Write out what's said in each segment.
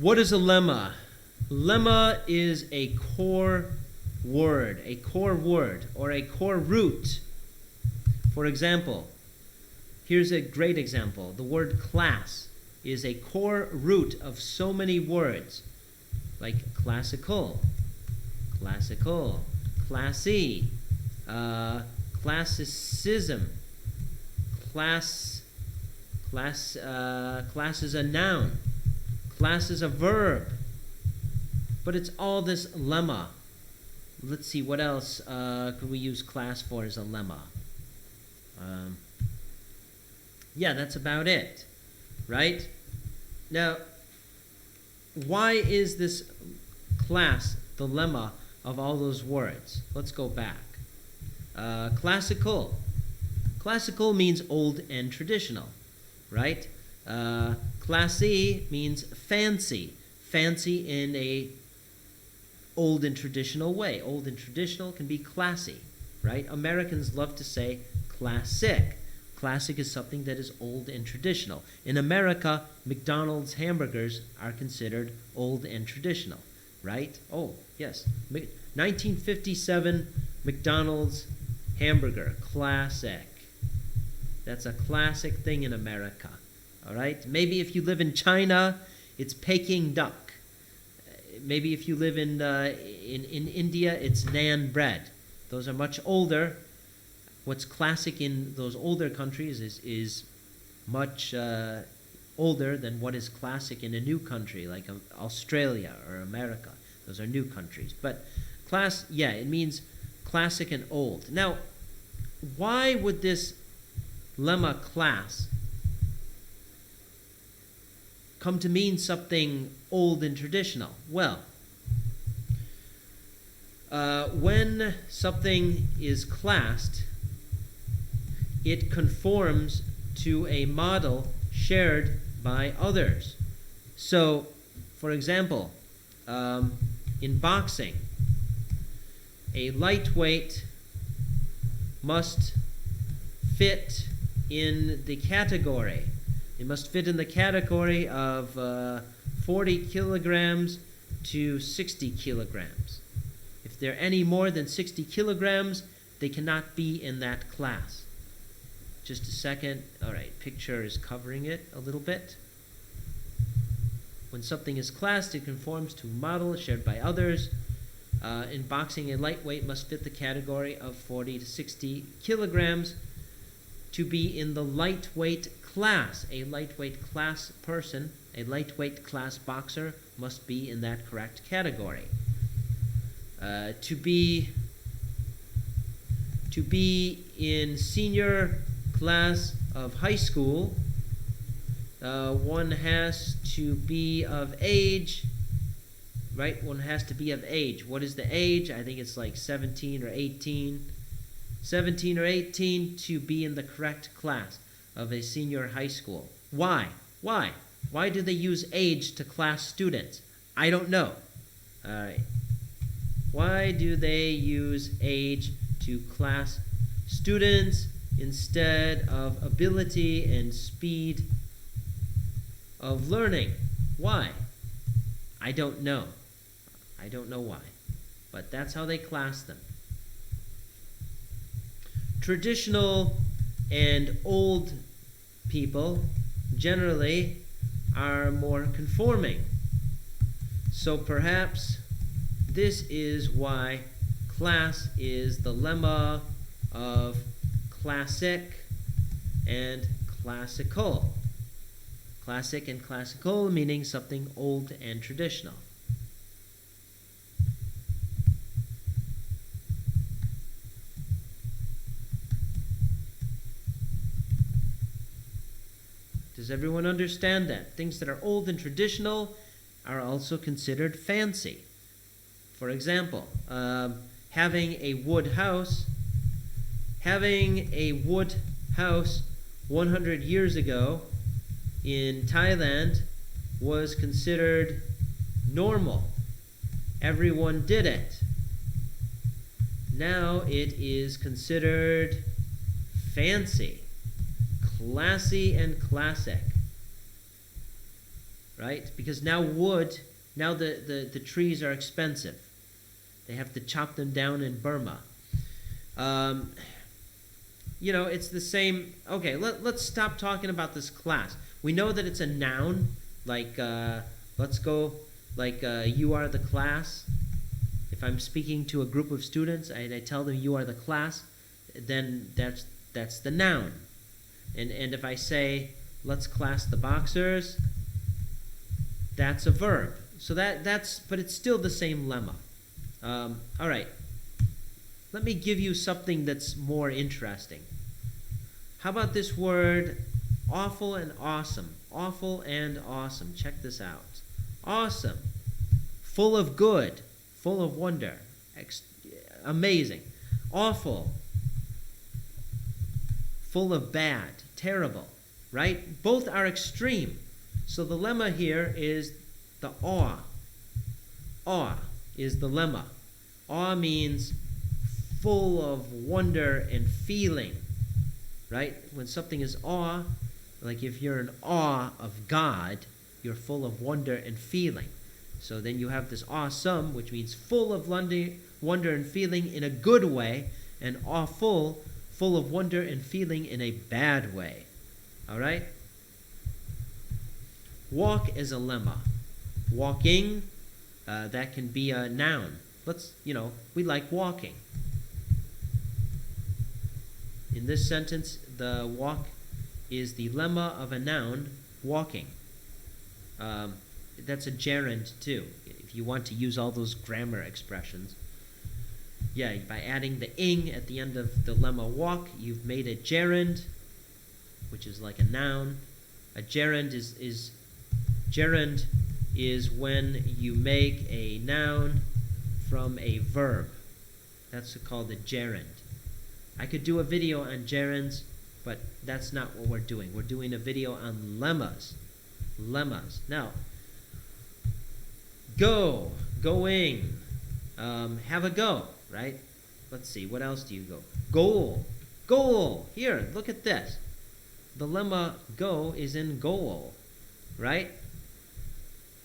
What is a lemma? Lemma is a core word, or a core root. For example, here's a great example. The word class is a core root of so many words, like classical, classy, classicism. Class is a noun. Class is a verb. But it's all this lemma. Let's see, what else could we use class for as a lemma? Yeah, that's about it, right? Now, why is this class the lemma of all those words? Let's go back. Classical. Classical means old and traditional, right? Classy means fancy. Fancy in a old and traditional way. Old and traditional can be classy, right? Americans love to say classic. Classic is something that is old and traditional. In America, McDonald's hamburgers are considered old and traditional, right? Oh, yes. 1957 McDonald's hamburger, classic. That's a classic thing in America, all right? Maybe if you live in China, it's Peking duck. Maybe if you live in India, it's naan bread. Those are much older. What's classic in those older countries is much older than what is classic in a new country like Australia or America. Those are new countries. But class, yeah, it means classic and old. Now, why would this lemma class come to mean something old and traditional? Well, when something is classed, it conforms to a model shared by others. So, for example, in boxing, a lightweight must fit in the category. It must fit in the category of 40 kilograms to 60 kilograms. If they're any more than 60 kilograms, they cannot be in that class. Just a second. All right, picture is covering it a little bit. When something is classed, it conforms to a model shared by others. In boxing, a lightweight must fit the category of 40 to 60 kilograms to be in the lightweight class. A lightweight class person, a lightweight class boxer must be in that correct category. To be in senior class of high school, one has to be of age, right? One has to be of age. What is the age? I think it's like 17 or 18. 17 or 18 to be in the correct class of a senior high school. Why? Why? Why do they use age to class students? I don't know. All right. Why do they use age to class students instead of ability and speed of learning? Why? I don't know. I don't know why. But that's how they class them. Traditional and old people generally are more conforming. So perhaps this is why class is the lemma of classic and classical. Classic and classical meaning something old and traditional. Does everyone understand that? Things that are old and traditional are also considered fancy. For example, having a wood house 100 years ago in Thailand was considered normal. Everyone did it. Now it is considered fancy, classy and classic. right? Because now the trees are expensive. They have to chop them down in Burma. It's the same. Okay, let's stop talking about this class. We know that it's a noun, like, let's go, like, you are the class. If I'm speaking to a group of students and I tell them you are the class, then that's the noun. And if I say, let's class the boxers, that's a verb. So but it's still the same lemma. All right. Let me give you something that's more interesting. How about this word, awful and awesome? Awful and awesome. Check this out. Awesome. Full of good. Full of wonder. Amazing. Awful. Full of bad. Terrible. Right? Both are extreme. So the lemma here is the awe. Awe is the lemma. Awe means full of wonder and feeling, right? When something is awe, like if you're in awe of God, you're full of wonder and feeling. So then you have this awesome, which means full of wonder and feeling in a good way, and awful, full of wonder and feeling in a bad way. All right? Walk is a lemma. Walking, that can be a noun. We like walking. In this sentence, the walk is the lemma of a noun, walking. That's a gerund, too, if you want to use all those grammar expressions. Yeah, by adding the ing at the end of the lemma walk, you've made a gerund, which is like a noun. A gerund is when you make a noun from a verb. That's called a gerund. I could do a video on gerunds, but that's not what we're doing. We're doing a video on lemmas. Lemmas. Now, go, going, have a go, right? Let's see, what else do you go? Goal, goal. Here, look at this. The lemma go is in goal, right?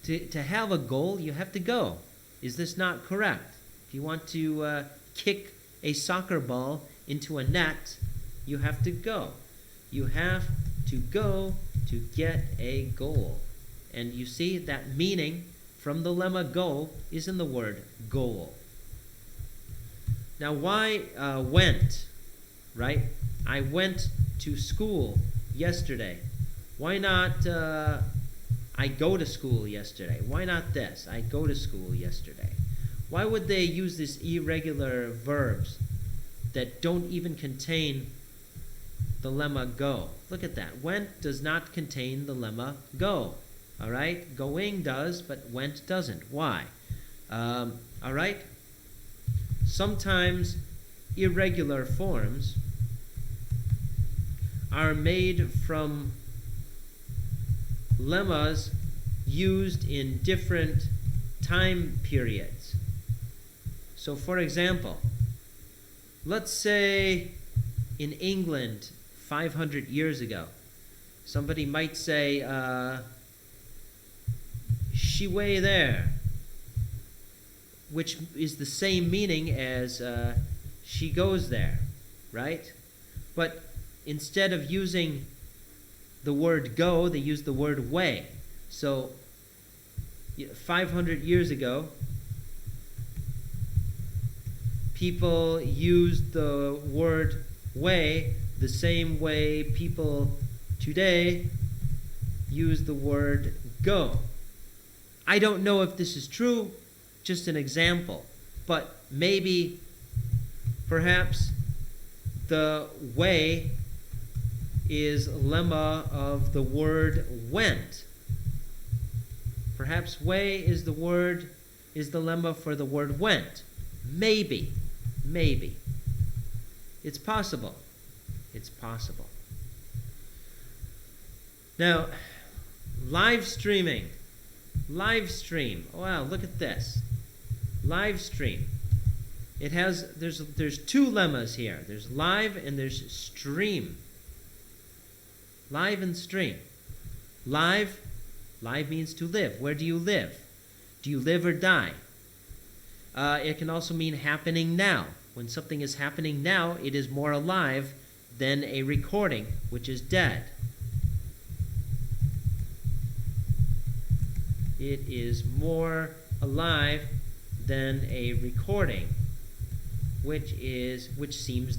To have a goal, you have to go. Is this not correct? If you want to kick a soccer ball into a net, you have to go. You have to go to get a goal. And you see that meaning from the lemma go is in the word goal. Now why went, right? I went to school yesterday. Why not I go to school yesterday? Why not this? I go to school yesterday. Why would they use these irregular verbs that don't even contain the lemma go? Look at that. Went does not contain the lemma go. All right? Going does, but went doesn't. Why? All right? Sometimes irregular forms are made from lemmas used in different time periods. So, for example, let's say in England 500 years ago, somebody might say, she way there, which is the same meaning as she goes there, right? But instead of using the word go, they use the word way. So 500 years ago, people used the word way the same way people today use the word go. I don't know if this is true, just an example, but maybe, perhaps, the way is lemma of the word went. Perhaps way is the lemma for the word went. Maybe. It's possible. It's possible. Now, live streaming. Live stream. Wow, look at this. Live stream. There's two lemmas here. There's live and there's stream. Live and stream. Live Live means to live. Where do you live? Do you live or die? It can also mean happening now. When something is happening now, it is more alive than a recording, which is dead. It is more alive than a recording, which seems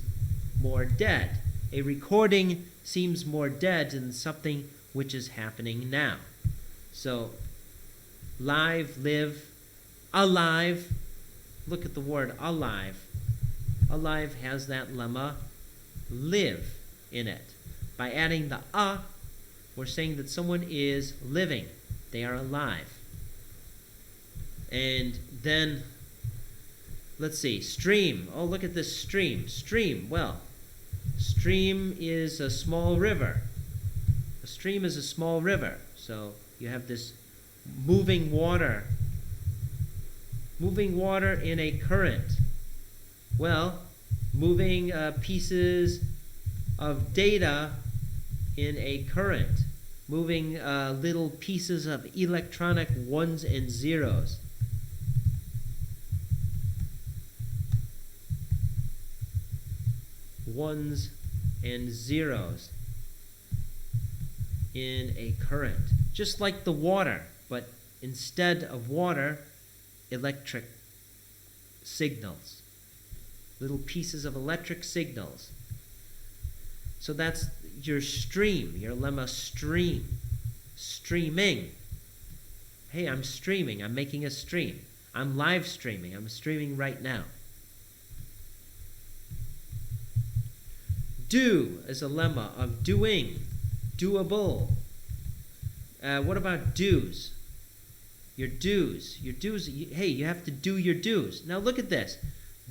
more dead. A recording seems more dead than something which is happening now. So, live, live, alive. Look at the word alive. Alive has that lemma live in it. By adding the a, we're saying that someone is living. They are alive. And then, let's see, stream. Oh, look at this stream. Stream, well, stream is a small river. A stream is a small river. So you have this moving water in a current. Well, moving pieces of data in a current. Moving little pieces of electronic ones and zeros. Ones and zeros in a current. Just like the water, but instead of water, electric signals. Little pieces of electric signals. So that's your stream, your lemma stream. Streaming. Hey, I'm streaming. I'm making a stream. I'm live streaming. I'm streaming right now. Do is a lemma of doing, doable. What about dues? Your dues. Your dues. Hey, you have to do your dues. Now look at this.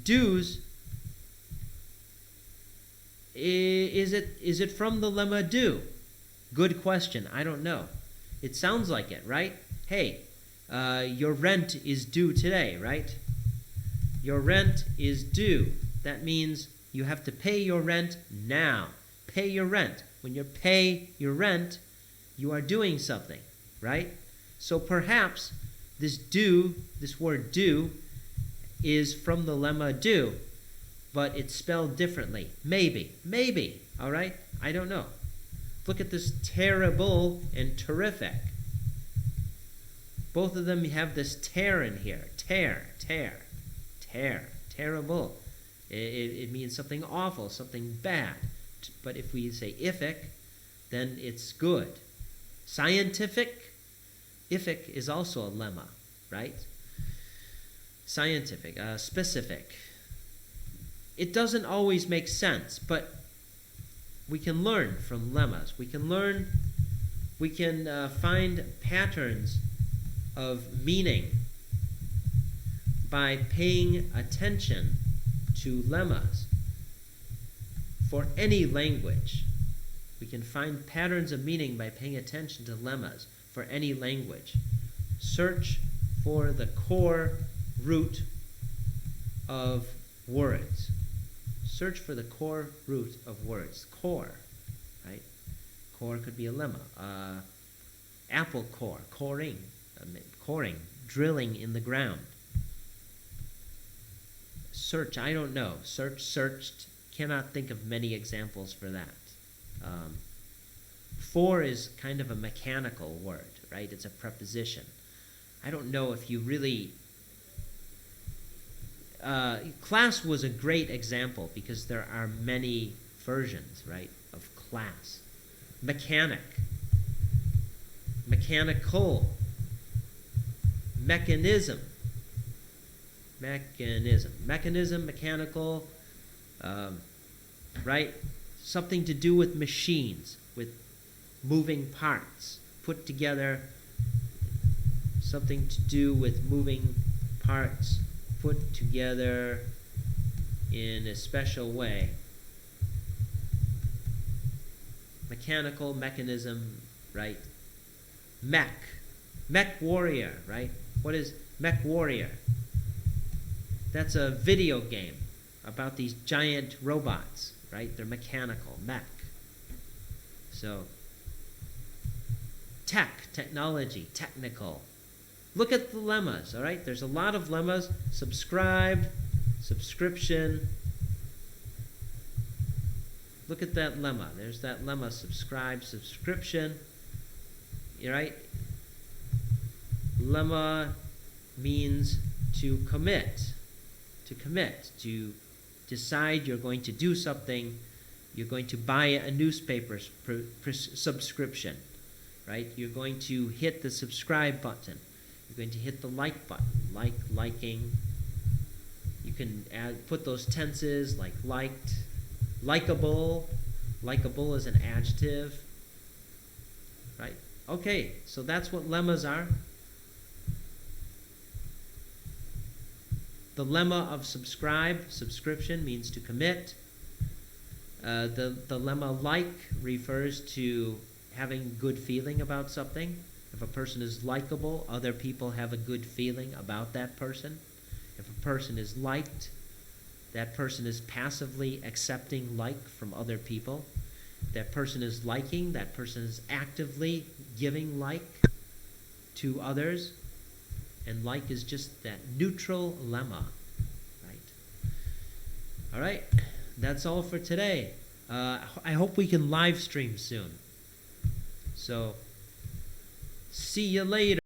Dues. Is it from the lemma do? Good question. I don't know. It sounds like it, right? Hey, your rent is due today, right? Your rent is due. That means you have to pay your rent now. Pay your rent. When you pay your rent, you are doing something, right? So perhaps this word do, is from the lemma do, but it's spelled differently. Maybe, all right? I don't know. Look at this terrible and terrific. Both of them have this tear in here. Tear. Terrible. It means something awful, something bad. But if we say ific, then it's good. Scientific, ific is also a lemma, right? Scientific, specific. It doesn't always make sense, but we can learn from lemmas. We can find patterns of meaning by paying attention to lemmas. For any language, we can find patterns of meaning by paying attention to lemmas for any language. Search for the core root of words. Search for the core root of words. Core, right? Core could be a lemma. Apple core, coring, drilling in the ground. Search, I don't know. Searched. Cannot think of many examples for that. For is kind of a mechanical word, right? It's a preposition. I don't know if you really... class was a great example because there are many versions, right, of class. Mechanic. Mechanical. Mechanism. Mechanism, mechanical, right? Something to do with machines, with moving parts, put together. Something to do with moving parts, put together in a special way. Mechanical, mechanism, right? Mech warrior, right? What is mech warrior? That's a video game about these giant robots, right? They're mechanical, mech. So, technology, technical. Look at the lemmas, all right? There's a lot of lemmas. Subscribed, subscription. Look at that lemma. There's that lemma, subscribe, subscription. All right? Lemma means to commit, to decide you're going to do something. You're going to buy a newspaper subscription, right? You're going to hit the subscribe button. You're going to hit the like button, liking. You can put those tenses like liked, likable. Likable is an adjective, right? Okay, so that's what lemmas are. The lemma of subscription means to commit. The lemma like refers to having good feeling about something. If a person is likable, other people have a good feeling about that person. If a person is liked, that person is passively accepting like from other people. If that person is liking, that person is actively giving like to others. And like is just that neutral lemma, right? All right, that's all for today. I hope we can live stream soon. So, see you later.